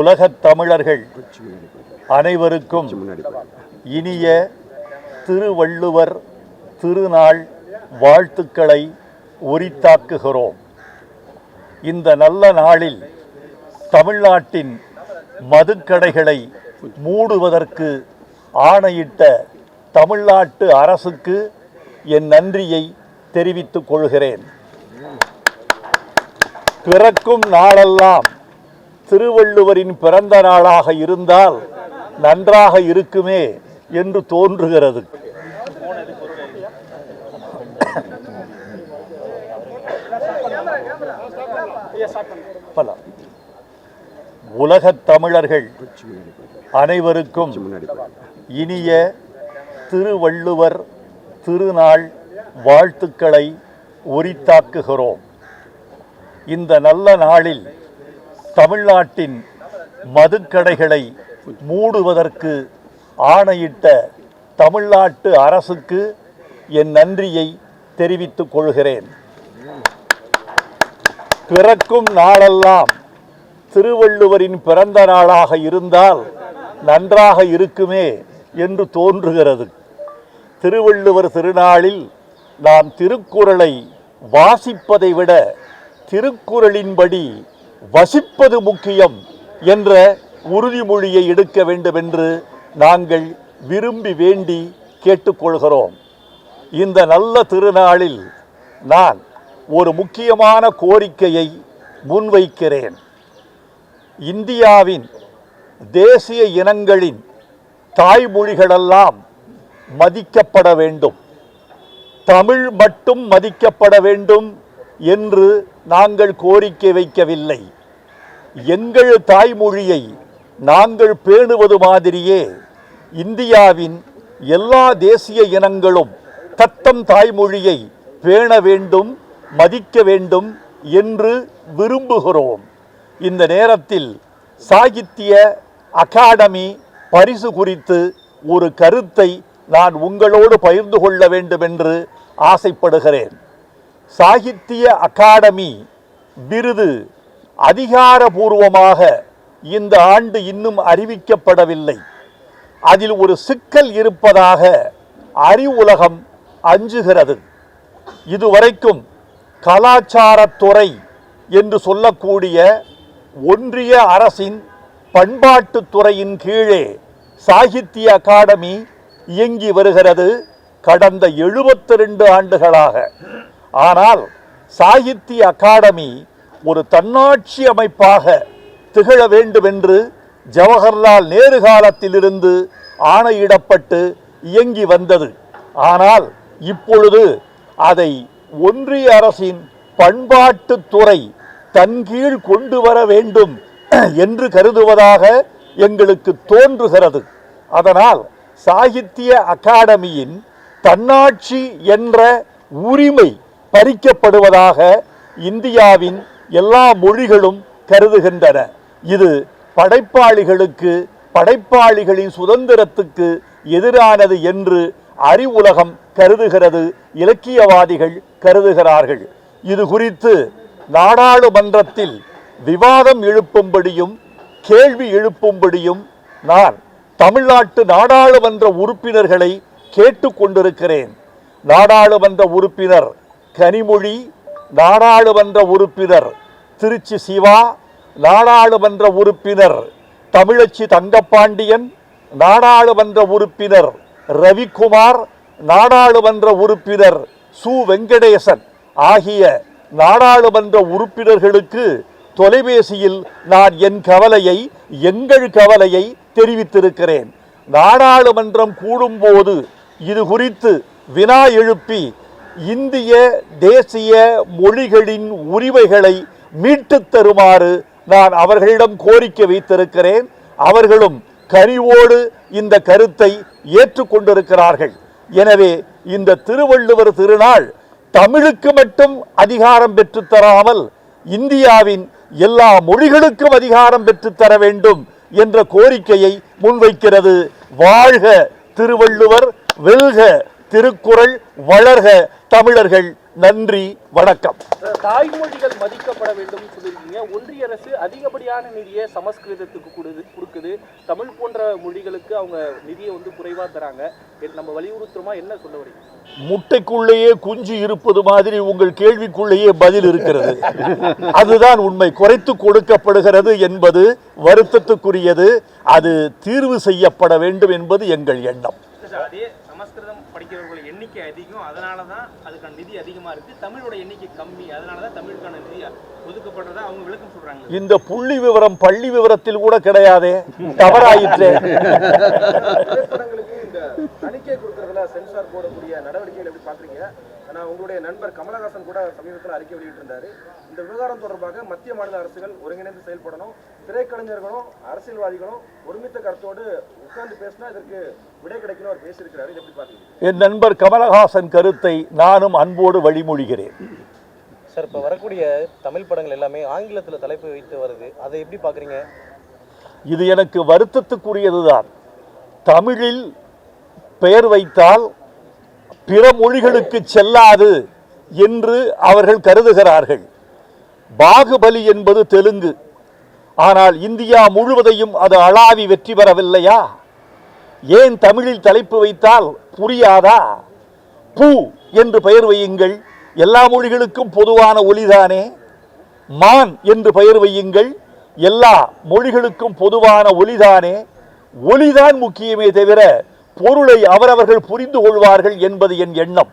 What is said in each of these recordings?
உலகத் தமிழர்கள் அனைவருக்கும் இனிய திருவள்ளுவர் திருநாள் வாழ்த்துக்களை உரித்தாக்குகிறோம். இந்த நல்ல நாளில் தமிழ்நாட்டின் மதுக்கடைகளை மூடுவதற்கு ஆணையிட்ட தமிழ்நாட்டு அரசுக்கு என் நன்றியை தெரிவித்துக் கொள்கிறேன். பிறக்கும் நாளெல்லாம் திருவள்ளுவரின் பிறந்த நாளாக இருந்தால் நன்றாக இருக்குமே என்று தோன்றுகிறது. உலகத் தமிழர்கள் அனைவருக்கும் இனிய திருவள்ளுவர் திருநாள் வாழ்த்துக்களை உரித்தாக்குகிறோம். இந்த நல்ல நாளில் தமிழ்நாட்டின் மதுக்கடைகளை மூடுவதற்கு ஆணையிட்ட தமிழ்நாட்டு அரசுக்கு என் நன்றியை தெரிவித்துக் கொள்கிறேன். பிறக்கும் நாளெல்லாம் திருவள்ளுவரின் பிறந்த நாளாக இருந்தால் நன்றாக இருக்குமே என்று தோன்றுகிறது. திருவள்ளுவர் திருநாளில் நாம் திருக்குறளை வாசிப்பதை விட திருக்குறளின்படி வசிப்பது முக்கியம் என்ற உறுதிமொழியை எடுக்க வேண்டும் என்று நாங்கள் விரும்பி வேண்டி கேட்டுக்கொள்கிறோம். இந்த நல்ல திருநாளில் நான் ஒரு முக்கியமான கோரிக்கையை முன்வைக்கிறேன். இந்தியாவின் தேசிய இனங்களின் தாய்மொழிகளெல்லாம் மதிக்கப்பட வேண்டும், தமிழ் மட்டும் மதிக்கப்பட வேண்டும் என்று நாங்கள் கோரிக்கை வைக்கவில்லை. எங்கள் தாய்மொழியை நாங்கள் பேணுவது மாதிரியே இந்தியாவின் எல்லா தேசிய இனங்களும் தத்தம் தாய்மொழியை பேண வேண்டும், மதிக்க வேண்டும் என்று விரும்புகிறோம். இந்த நேரத்தில் சாகித்ய அகாடமி பரிசு குறித்து ஒரு கருத்தை நான் உங்களோடு பகிர்ந்து கொள்ள வேண்டும் என்று ஆசைப்படுகிறேன். சாகித்ய அகாடமி விருது அதிகாரபூர்வமாக இந்த ஆண்டு இன்னும் அறிவிக்கப்படவில்லை. அதில் ஒரு சிக்கல் இருப்பதாக அறிவுலகம் அஞ்சுகிறது. இதுவரைக்கும் கலாச்சாரத்துறை என்று சொல்லக்கூடிய ஒன்றிய அரசின் பண்பாட்டுத்துறையின் கீழே சாகித்ய அகாடமி இயங்கி வருகிறது கடந்த 72 ஆண்டுகளாக. ஆனால் சாகித்ய அகாடமி ஒரு தன்னாட்சி அமைப்பாக திகழ வேண்டும் என்று ஜவஹர்லால் நேரு காலத்திலிருந்து ஆணையிடப்பட்டு இயங்கி வந்தது. ஆனால் இப்பொழுது அதை ஒன்றிய அரசின் பண்பாட்டுத்துறை தன் கீழ் கொண்டு வர வேண்டும் என்று கருதுவதாக எங்களுக்கு தோன்றுகிறது. அதனால் சாகித்ய அகாடமியின் தன்னாட்சி என்ற உரிமை பறிக்கப்படுவதாக இந்தியாவின் எல்லா மொழிகளும் கருதுகின்றன. இது படைப்பாளிகளுக்கு, படைப்பாளிகளின் சுதந்திரத்துக்கு எதிரானது என்று அறிவுலகம் கருதுகிறது, இலக்கியவாதிகள் கருதுகிறார்கள். இது குறித்து நாடாளுமன்றத்தில் விவாதம் எழுப்பும்படியும் கேள்வி எழுப்பும்படியும் நான் தமிழ்நாட்டு நாடாளுமன்ற உறுப்பினர்களை கேட்டுக்கொண்டிருக்கிறேன். நாடாளுமன்ற உறுப்பினர் கனிமொழி, நாடாளுமன்ற உறுப்பினர் திருச்சி சிவா, நாடாளுமன்ற உறுப்பினர் தமிழச்சி தங்கப்பாண்டியன், நாடாளுமன்ற உறுப்பினர் ரவிக்குமார், நாடாளுமன்ற உறுப்பினர் சு வெங்கடேசன் ஆகிய நாடாளுமன்ற உறுப்பினர்களுக்கு தொலைபேசியில் நான் என் கவலையை, எங்கள் கவலையை தெரிவித்திருக்கிறேன். நாடாளுமன்றம் கூடும்போது இது குறித்து வினா எழுப்பி இந்திய தேசிய மொழிகளின் உரிமைகளை மீட்டுத் தருமாறு நான் அவர்களிடம் கோரிக்கை வைத்திருக்கிறேன். அவர்களும் கனிவோடு இந்த கருத்தை ஏற்றுக்கொண்டிருக்கிறார்கள். எனவே இந்த திருவள்ளுவர் திருநாள் தமிழுக்கு மட்டும் அதிகாரம் பெற்றுத்தராமல் இந்தியாவின் எல்லா மொழிகளுக்கும் அதிகாரம் பெற்றுத்தர வேண்டும் என்ற கோரிக்கையை முன்வைக்கிறது. வாழ்க திருவள்ளுவர், வெல்க திருக்குறள், வளர்க தமிழர்கள். நன்றி, வணக்கம். தாய்மொழிகள் மதிக்கப்பட வேண்டும் சொல்லியிருக்கீங்க. ஒன்றிய அரசு அதிகப்படியான நிதியை சமஸ்கிருதத்துக்கு கொடுக்குது. தமிழ் போன்ற மொழிகளுக்கு அவங்க நிதியை குறைவா தராங்க. நம்ம வலியுறுத்துறோமா, என்ன சொல்ல வரீங்க? முட்டைக்குள்ளேயே குஞ்சு இருப்பது மாதிரி உங்கள் கேள்விக்குள்ளேயே பதில் இருக்கிறது. அதுதான் உண்மை. குறைத்து கொடுக்கப்படுகிறது என்பது வருத்தத்துக்குரியது. அது தீர்வு செய்யப்பட வேண்டும் என்பது எங்கள் எண்ணம். அதே சமஸ்கிருதம் படிக்கிறவர்கள் எண்ணிக்கை அதிகம், அதனாலதான் அதுக்கான நிதி அதிகமா இருக்கு. தமிழோட எண்ணிக்கை கம்மி, அதனாலதான் தமிழுக்கான நிதி ஒதுக்கப்படுறதா அவங்க விளக்கம் சொல்றாங்க. இந்த புள்ளி விவரம் பள்ளி விவரத்தில் கூட கிடையாதே, தவறாயிற்று. இந்த தணிக்கை கொடுக்கறதுல சென்சார் போடக்கூடிய நடவடிக்கைகள் எப்படி பாக்குறீங்க? ஆனா உங்களுடைய நண்பர் கமலஹாசன் கூட சமீபத்தில் அறிக்கை வெளியிட்டிருந்தாரு. இந்த விவகாரம் தொடர்பாக மத்திய மாநில அரசுகள் ஒருங்கிணைந்து செயல்படணும், திரைக்கலைஞர்களும் அரசியல்வாதிகளும் ஒருமித்த கருத்தோடு உட்கார்ந்து பேசினா இதற்கு விடை கிடைக்கணும் அவர் பேசியிருக்கிறாரு. எப்படி பாக்குறீங்க? என் நண்பர் கமலஹாசன் கருத்தை நானும் அன்போடு வழிமொழிகிறேன். சார், இப்போ வரக்கூடிய தமிழ் படங்கள் எல்லாமே ஆங்கிலத்தில் தலைப்பு வைத்து வருது, அதை எப்படி பார்க்குறீங்க? இது எனக்கு வருத்தத்துக்குரியதுதான். தமிழில் பெயர் வைத்தால் பிற மொழிகளுக்கு செல்லாது என்று அவர்கள் கருதுகிறார்கள். பாகுபலி என்பது தெலுங்கு, ஆனால் இந்தியா முழுவதையும் அது அளாவி வெற்றி பெறவில்லையா? ஏன் தமிழில் தலைப்பு வைத்தால் புரியாதா? பூ என்று பெயர் வையுங்கள், எல்லா மொழிகளுக்கும் பொதுவான ஒலிதானே. மான் என்று பெயர் வையுங்கள், எல்லா மொழிகளுக்கும் பொதுவான ஒலிதானே. ஒலிதான் முக்கியமே தவிர பொருளை அவரவர்கள் புரிந்து கொள்வார்கள் என்பது என் எண்ணம்.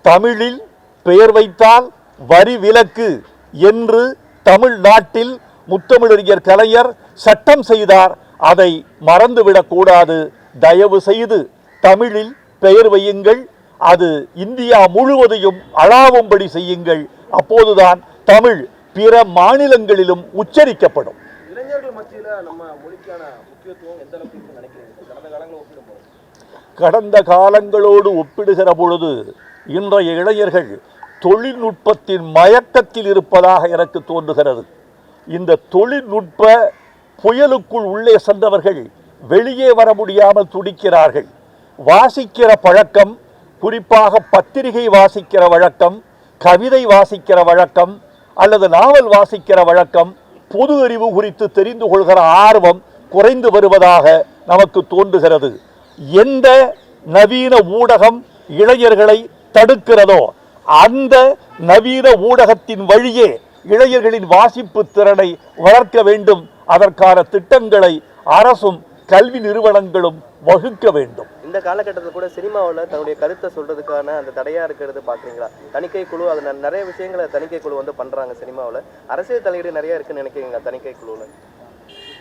தமிழில் பெயர் வைத்தால் வரி விலக்கு என்று தமிழ்நாட்டில் முத்தமிழறிஞர் கலைஞர் சட்டம் செய்தார். அதை மறந்துவிடக்கூடாது. தயவு செய்து தமிழில் பெயர் வையுங்கள், அது இந்தியா முழுவதையும் அளாவும்படி செய்யுங்கள். அப்போதுதான் தமிழ் பிற மாநிலங்களிலும் உச்சரிக்கப்படும். இளைஞர்கள் மத்தியில் நம்ம மொழிக்கான முக்கியத்துவம் எந்த அளவுக்கு நினைக்கிறீங்க? கடந்த காலங்களில் ஒப்பிடும்போது கடந்த காலங்களோடு ஒப்பிடுகிற பொழுது இன்றைய இளைஞர்கள் தொழில்நுட்பத்தின் மயக்கத்தில் இருப்பதாக எனக்கு தோன்றுகிறது. இந்த தொழில்நுட்ப புயலுக்குள் உள்ளே சென்றவர்கள் வெளியே வர முடியாமல் துடிக்கிறார்கள். வாசிக்கிற பழக்கம், குறிப்பாக பத்திரிகை வாசிக்கிற வழக்கம், கவிதை வாசிக்கிற வழக்கம் அல்லது நாவல் வாசிக்கிற வழக்கம், பொது அறிவு குறித்து தெரிந்து கொள்கிற ஆர்வம் குறைந்து வருவதாக நமக்கு தோன்றுகிறது. எந்த நவீன ஊடகம் இளைஞர்களை தடுக்கிறதோ அந்த நவீன ஊடகத்தின் வழியே இளைஞர்களின் வாசிப்பு திறனை வளர்க்க வேண்டும். அதற்கான திட்டங்களை அரசும் கல்வி நிறுவனங்களும் வகுக்க வேண்டும். இந்த காலகட்டத்தில் கூட சினிமாவில் தன்னுடைய கருத்தை சொல்றதுக்கான அந்த தடையா இருக்கிறது பாக்குறீங்களா? தணிக்கை குழு, அது நிறைய விஷயங்களை தணிக்கை குழு பண்றாங்க. சினிமாவில் அரசியல் தலையீடு நிறைய இருக்குன்னு நினைக்கிறீங்க தணிக்கை குழுல?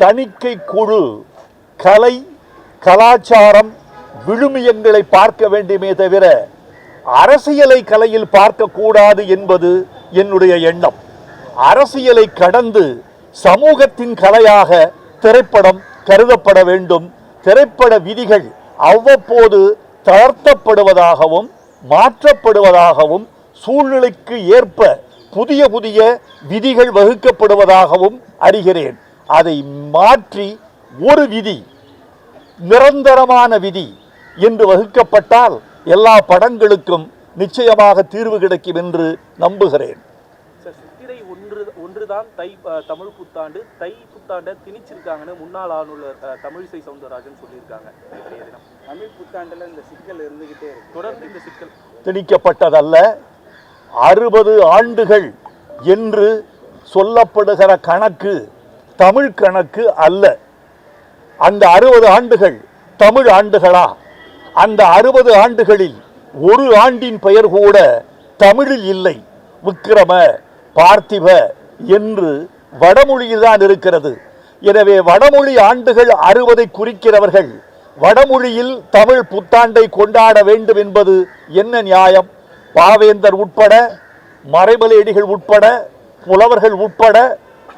தணிக்கை குழு கலை, கலாச்சாரம், விழுமியங்களை பார்க்க வேண்டுமே தவிர அரசியலை கலையில் பார்க்கக்கூடாது என்பது என்னுடைய எண்ணம். அரசியலை கடந்து சமூகத்தின் கலையாக திரைப்படம் கருதப்பட வேண்டும். திரைப்பட விதிகள் அவ்வப்போது தளர்த்தப்படுவதாகவும் மாற்றப்படுவதாகவும் சூழ்நிலைக்கு ஏற்ப புதிய புதிய விதிகள் வகுக்கப்படுவதாகவும் அறிகிறேன். அதை மாற்றி ஒரு விதி, நிரந்தரமான விதி என்று வகுக்கப்பட்டால் எல்லா படங்களுக்கும் நிச்சயமாக தீர்வு கிடைக்கும் என்று நம்புகிறேன். சித்திரை ஒன்றுதான் தமிழ் புத்தாண்டு. தை புத்தாண்டை திணிச்சிருக்காங்கன்னு முன்னாள் ஆளுநர் தமிழிசை சவுந்தரராஜன் சொல்லியிருக்காங்க. தமிழ் புத்தாண்டுல இந்த சிக்கல் இருந்துகிட்டே இருக்கு. தொடர்ந்து இந்த சிக்கல் திணிக்கப்பட்டதல்ல. 60 ஆண்டுகள் என்று சொல்லப்படுகிற கணக்கு தமிழ் கணக்கு அல்ல. அந்த 60 ஆண்டுகள் தமிழ் ஆண்டுகளா? அந்த 60 ஆண்டுகளில் ஒரு ஆண்டின் பெயர் கூட தமிழில் இல்லை. விக்கிரம, பார்த்திப என்று வடமொழியில்தான் இருக்கிறது. எனவே வடமொழி ஆண்டுகள் 60ஐ குறிக்கிறவர்கள் வடமொழியில் தமிழ் புத்தாண்டை கொண்டாட வேண்டும் என்பது என்ன நியாயம்? பாவேந்தர் உட்பட, மறைமலையடிகள் உட்பட, புலவர்கள் உட்பட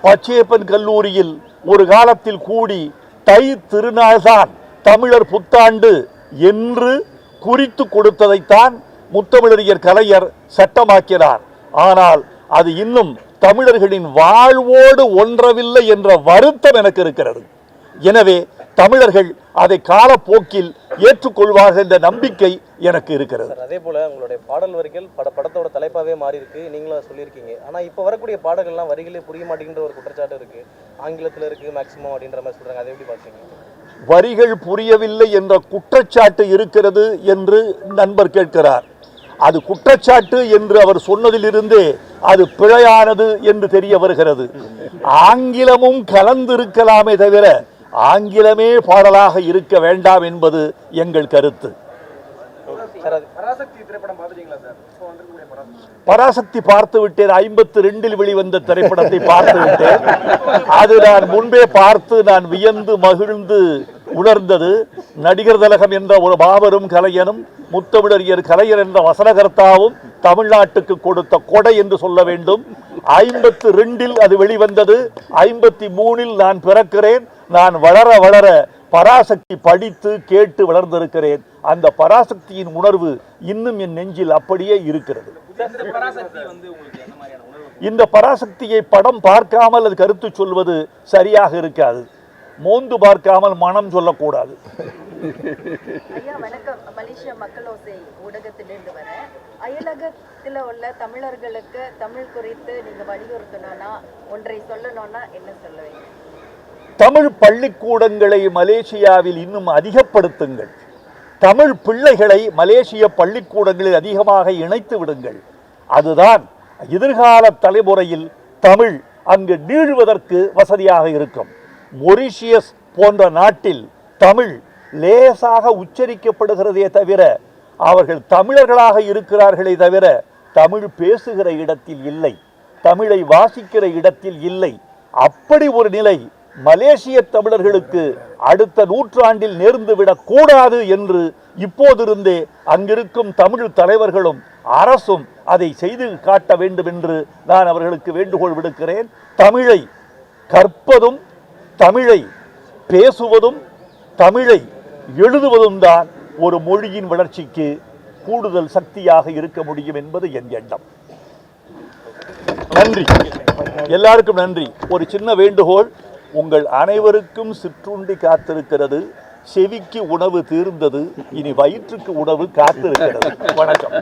பச்சையப்பன் கல்லூரியில் ஒரு காலத்தில் கூடி தை திருநாள்தான் தமிழர் புத்தாண்டு என்று குறித்து கொடுத்ததைத்தான் முத்தமிழறிஞர் கலைஞர் சட்டமாக்கினார். ஆனால் அது இன்னும் தமிழர்களின் வாழ்வோடு ஒன்றவில்லை என்ற வருத்தம் எனக்கு இருக்கிறது. எனவே தமிழர்கள் அதை காலப்போக்கில் ஏற்றுக்கொள்வார்கள் என்ற நம்பிக்கை எனக்கு இருக்கிறது. சார், அதே போல உங்களுடைய பாடல் வரிகள் படத்தோட தலைப்பாவே மாறி இருக்கு, நீங்களும் சொல்லியிருக்கீங்க. ஆனா இப்போ வரக்கூடிய பாடல்கள்லாம் வரிகளே புரிய மாட்டேங்கிற ஒரு குற்றச்சாட்டு இருக்கு, ஆங்கிலத்தில் இருக்கு மேக்ஸிமம் அப்படின்ற மாதிரி சொல்றாங்க. அதை எப்படி பார்க்குறீங்க? வரிகள் புரியவில்லை என்ற குற்றச்சாட்டு இருக்கிறது என்று நண்பர் கேட்கிறார். அது குற்றச்சாட்டு என்று அவர் சொன்னதிலிருந்தே அது பிழையானது என்று தெரிய வருகிறது. ஆங்கிலமும் கலந்திருக்கலாமே தவிர ஆங்கிலமே பாடலாக இருக்க வேண்டாம் என்பது எங்கள் கருத்து. பராசக்தி திரைப்படம் பார்த்துட்டீங்களா சார்? இப்போ வந்திருக்கக்கூடிய பராசக்தி. பராசக்தி பார்த்து விட்டேன். 52 வெளிவந்த திரைப்படத்தை பார்த்து விட்டேன். அது நான் முன்பே பார்த்து நான் வியந்து மகிழ்ந்து உணர்ந்தது. நடிகர் திலகம் என்ற ஒரு மாபெரும் கலைஞனும் முத்தமிழறிஞர் கலைஞர் என்ற வசனகர்த்தாவும் தமிழ்நாட்டுக்கு கொடுத்த கொடை என்று சொல்ல வேண்டும். 52 அது வெளிவந்தது. 53 நான் பிறக்கிறேன். நான் வளர வளர பராசக்தி படித்து கேட்டு வளர்ந்திருக்கிறேன். அந்த பராசக்தியின் உணர்வு இன்னும் என் நெஞ்சில் அப்படியே இருக்கிறது. இந்த பராசக்தியை படம் பார்க்காமல் அது கருத்து சொல்வது சரியாக இருக்காது. மோந்து பார்க்காமல் மனம் சொல்லக்கூடாது. ஐயா வணக்கம். மலேசியா மக்களோசை ஊடகத்திலிருந்து வர அயலகத்தில் உள்ள தமிழர்களுக்கு தமிழ் குறித்து நீங்க வலியுறுத்தணும்னா ஒன்றை சொல்லணும்னா என்ன சொல்லுவீங்க? தமிழ் பள்ளிக்கூடங்களை மலேசியாவில் இன்னும் அதிகப்படுத்துங்கள். தமிழ் பிள்ளைகளை மலேசிய பள்ளிக்கூடங்களில் அதிகமாக இணைத்து விடுங்கள். அதுதான் எதிர்கால தலைமுறையில் தமிழ் அங்கு நீழுவதற்கு வசதியாக இருக்கும். மொரிஷியஸ் போன்ற நாட்டில் தமிழ் லேசாக உச்சரிக்கப்படுகிறதே தவிர அவர்கள் தமிழர்களாக இருக்கிறார்களே தவிர தமிழ் பேசுகிற இடத்தில் இல்லை, தமிழை வாசிக்கிற இடத்தில் இல்லை. அப்படி ஒரு நிலை மலேசிய தமிழர்களுக்கு அடுத்த நூற்றாண்டில் நேர்ந்துவிடக் கூடாது என்று இப்போதிருந்தே அங்கிருக்கும் தமிழ் தலைவர்களும் அரசும் அதை செய்து காட்ட வேண்டும் என்று நான் அவர்களுக்கு வேண்டுகோள் விடுக்கிறேன். தமிழை கற்பதும் தமிழை பேசுவதும் தமிழை எழுதுவதும் தான் ஒரு மொழியின் வளர்ச்சிக்கு கூடுதல் சக்தியாக இருக்க முடியும் என்பது என் எண்ணம். நன்றி, எல்லாருக்கும் நன்றி. ஒரு சின்ன வேண்டுகோள், உங்கள் அனைவருக்கும் சிற்றுண்டி காத்திருக்கிறது. செவிக்கு உணவு தீர்ந்தது, இனி வயிற்றுக்கு உணவு காத்திருக்கிறது. வணக்கம்.